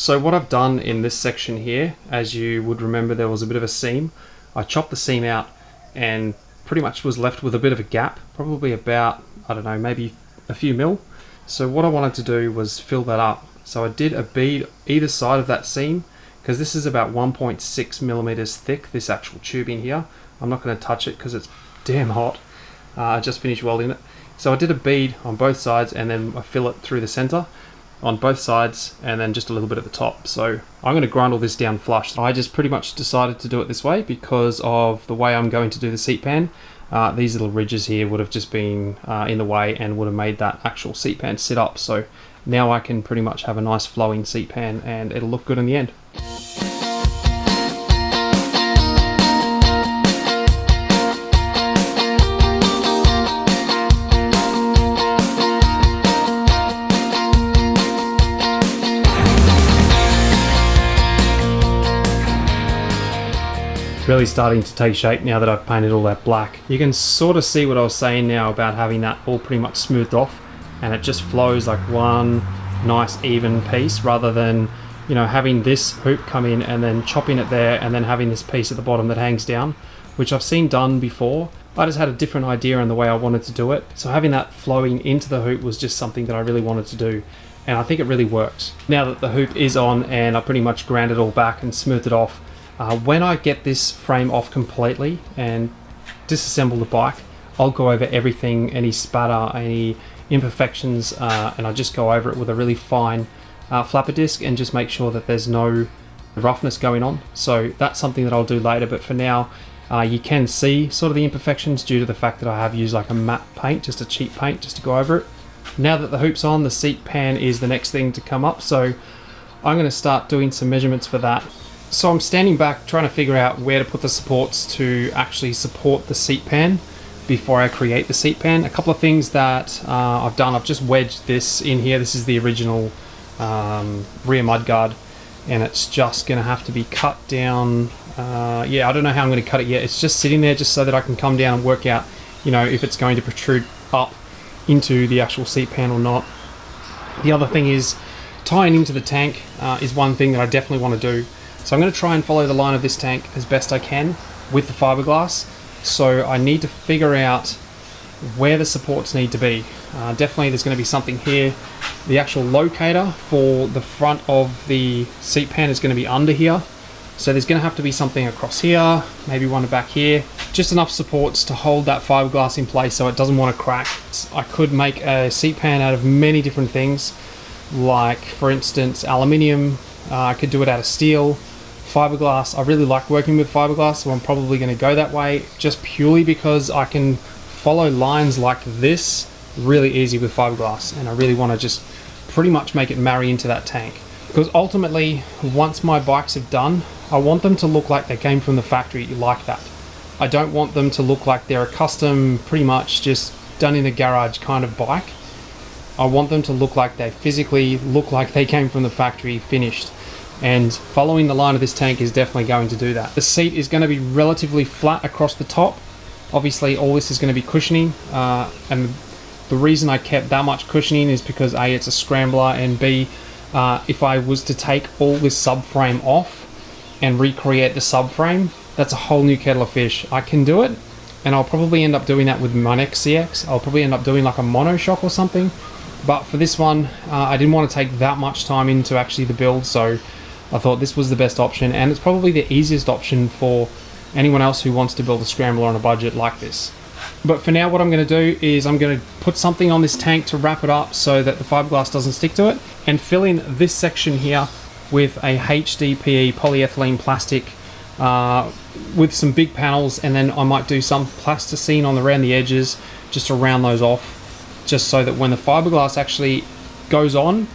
So what I've done in this section here, as you would remember, there was a bit of a seam. I chopped the seam out and pretty much was left with a bit of a gap, probably about, I don't know, maybe a few mil. So what I wanted to do was fill that up. So I did a bead either side of that seam, because this is about 1.6 millimeters thick, this actual tubing here. I'm not going to touch it because it's damn hot. I just finished welding it. So I did a bead on both sides and then I fill it through the center on both sides and then just a little bit at the top. So I'm going to grind all this down flush. I just pretty much decided to do it this way because of the way I'm going to do the seat pan. These little ridges here would have just been in the way and would have made that actual seat pan sit up. So now I can pretty much have a nice flowing seat pan and it'll look good in the end. Really starting to take shape now that I've painted all that black. You can sort of see what I was saying now about having that all pretty much smoothed off and it just flows like one nice even piece rather than, you know, having this hoop come in and then chopping it there and then having this piece at the bottom that hangs down, which I've seen done before. I just had a different idea on the way I wanted to do it. So having that flowing into the hoop was just something that I really wanted to do. And I think it really works. Now that the hoop is on and I pretty much ground it all back and smoothed it off, when I get this frame off completely and disassemble the bike, I'll go over everything, any spatter, any imperfections, and I just go over it with a really fine flapper disc and just make sure that there's no roughness going on. So that's something that I'll do later, but for now you can see sort of the imperfections due to the fact that I have used like a matte paint, just a cheap paint, just to go over it. Now that the hoop's on, the seat pan is the next thing to come up, so I'm going to start doing some measurements for that. So I'm standing back trying to figure out where to put the supports to actually support the seat pan before I create the seat pan. A couple of things that I've done, I've just wedged this in here. This is the original rear mudguard and it's just going to have to be cut down. Yeah, I don't know how I'm going to cut it yet. It's just sitting there just so that I can come down and work out, you know, if it's going to protrude up into the actual seat pan or not. The other thing is tying into the tank is one thing that I definitely want to do. So I'm going to try and follow the line of this tank as best I can with the fiberglass. So I need to figure out where the supports need to be. Definitely there's going to be something here. The actual locator for the front of the seat pan is going to be under here. So there's going to have to be something across here, maybe one back here. Just enough supports to hold that fiberglass in place so it doesn't want to crack. I could make a seat pan out of many different things, like for instance aluminium. I could do it out of steel. Fiberglass, I really like working with fiberglass, so I'm probably going to go that way just purely because I can follow lines like this really easy with fiberglass, and I really want to just pretty much make it marry into that tank. Because ultimately, once my bikes are done, I want them to look like they came from the factory like that. I don't want them to look like they're a custom, pretty much just done in a garage kind of bike. I want them to look like they physically look like they came from the factory finished. And following the line of this tank is definitely going to do that. The seat is going to be relatively flat across the top. Obviously all this is going to be cushioning, and the reason I kept that much cushioning is because A, it's a scrambler, and B, if I was to take all this subframe off and recreate the subframe, that's a whole new kettle of fish. I can do it, and I'll probably end up doing that with my next CX. I'll probably end up doing like a monoshock or something, but for this one I didn't want to take that much time into actually the build, so I thought this was the best option, and it's probably the easiest option for anyone else who wants to build a scrambler on a budget like this. But for now what I'm going to do is I'm going to put something on this tank to wrap it up so that the fiberglass doesn't stick to it, and fill in this section here with a HDPE polyethylene plastic with some big panels, and then I might do some plasticine on around the edges just to round those off, just so that when the fiberglass actually goes on,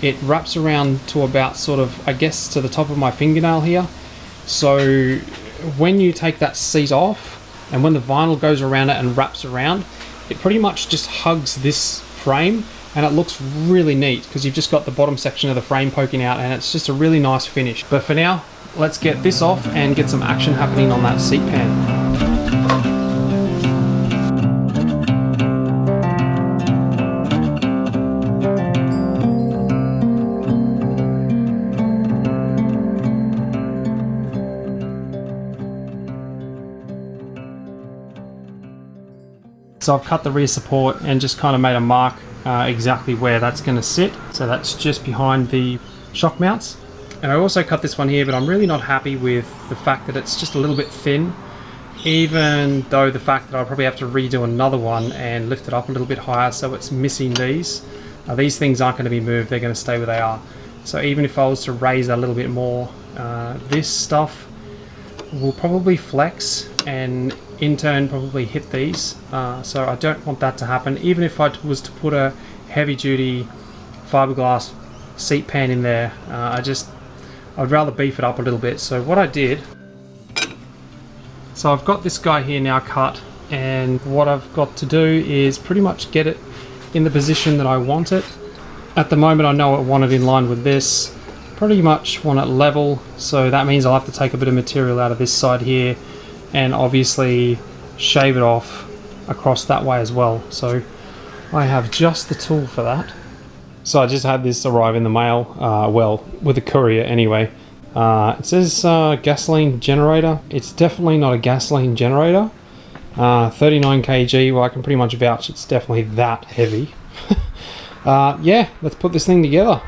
it wraps around to about sort of, I guess, to the top of my fingernail here. So when you take that seat off and when the vinyl goes around it and wraps around, it pretty much just hugs this frame, and it looks really neat because you've just got the bottom section of the frame poking out, and it's just a really nice finish. But for now, let's get this off and get some action happening on that seat pan. So I've cut the rear support and just kind of made a mark exactly where that's going to sit. So that's just behind the shock mounts. And I also cut this one here, but I'm really not happy with the fact that it's just a little bit thin, even though the fact that I'll probably have to redo another one and lift it up a little bit higher so it's missing these. These things aren't going to be moved, they're going to stay where they are. So even if I was to raise that a little bit more, this stuff will probably flex and in turn probably hit these. So I don't want that to happen. Even if I was to put a heavy duty fiberglass seat pan in there, I'd rather beef it up a little bit. So what I did, so I've got this guy here now cut, and what I've got to do is pretty much get it in the position that I want it. At the moment I know I want it in line with this, pretty much want it level, so that means I'll have to take a bit of material out of this side here and obviously shave it off across that way as well. So I have just the tool for that. So I just had this arrive in the mail, well, with a courier anyway. It says gasoline generator. It's definitely not a gasoline generator. 39 kg, well, I can pretty much vouch it's definitely that heavy. Yeah, let's put this thing together.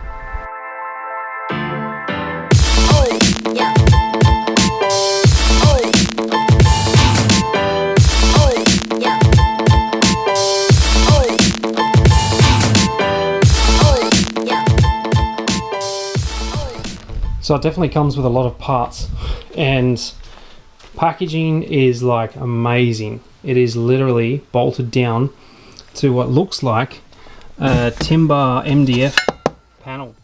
So it definitely comes with a lot of parts, and packaging is like amazing. It is literally bolted down to what looks like a timber MDF panel.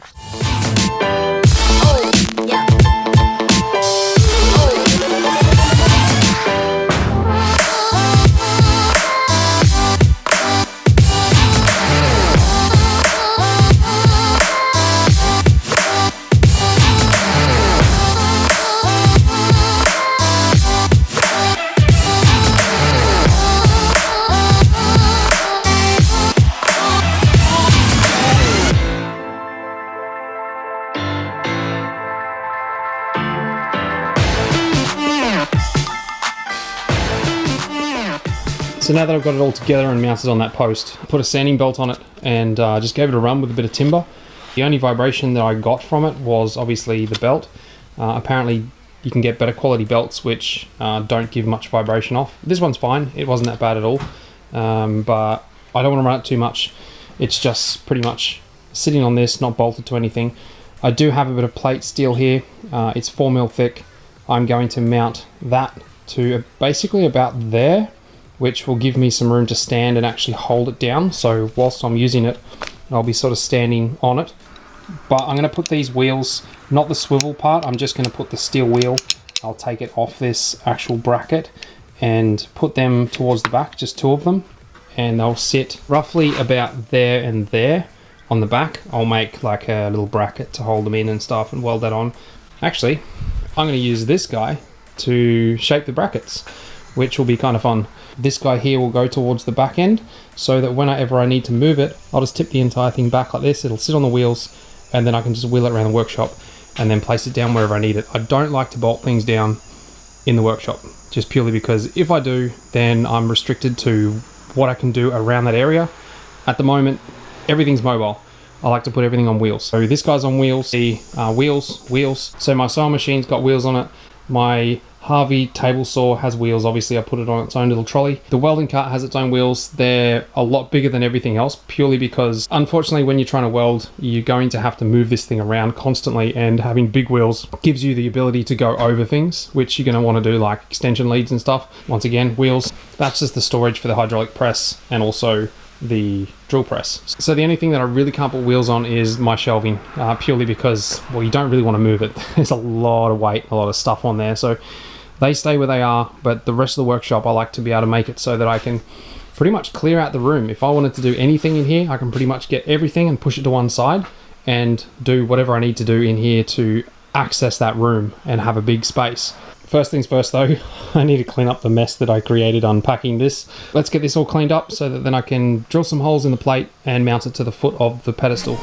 So now that I've got it all together and mounted on that post, put a sanding belt on it and just gave it a run with a bit of timber. The only vibration that I got from it was obviously the belt. Apparently you can get better quality belts which don't give much vibration off. This one's fine, it wasn't that bad at all, but I don't want to run it too much. It's just pretty much sitting on this, not bolted to anything. I do have a bit of plate steel here, it's 4mm thick. I'm going to mount that to basically about there, which will give me some room to stand and actually hold it down. So whilst I'm using it, I'll be sort of standing on it. But I'm going to put these wheels, not the swivel part, I'm just going to put the steel wheel. I'll take it off this actual bracket and put them towards the back, just two of them. And they'll sit roughly about there and there on the back. I'll make like a little bracket to hold them in and stuff and weld that on. Actually, I'm going to use this guy to shape the brackets, which will be kind of fun. This guy here will go towards the back end so that whenever I need to move it, I'll just tip the entire thing back like this. It'll sit on the wheels and then I can just wheel it around the workshop and then place it down wherever I need it. I don't like to bolt things down in the workshop, just purely because if I do, then I'm restricted to what I can do around that area. At the moment, everything's mobile. I like to put everything on wheels. So this guy's on wheels, the wheels. So my sewing machine's got wheels on it. My Harvey table saw has wheels, obviously I put it on its own little trolley. The welding cart has its own wheels. They're a lot bigger than everything else, purely because unfortunately when you're trying to weld, you're going to have to move this thing around constantly, and having big wheels gives you the ability to go over things, which you're going to want to do, like extension leads and stuff. Once again, wheels, that's just the storage for the hydraulic press and also the drill press. So the only thing that I really can't put wheels on is my shelving, purely because, well, you don't really want to move it. There's a lot of weight, a lot of stuff on there, so they stay where they are, but the rest of the workshop I like to be able to make it so that I can pretty much clear out the room. If I wanted to do anything in here, I can pretty much get everything and push it to one side and do whatever I need to do in here to access that room and have a big space. First things first though, I need to clean up the mess that I created unpacking this. Let's get this all cleaned up so that then I can drill some holes in the plate and mount it to the foot of the pedestal.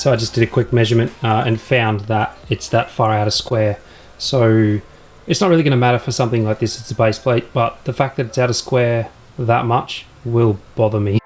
So I just did a quick measurement and found that it's that far out of square. So it's not really going to matter for something like this, it's a base plate, but the fact that it's out of square that much will bother me.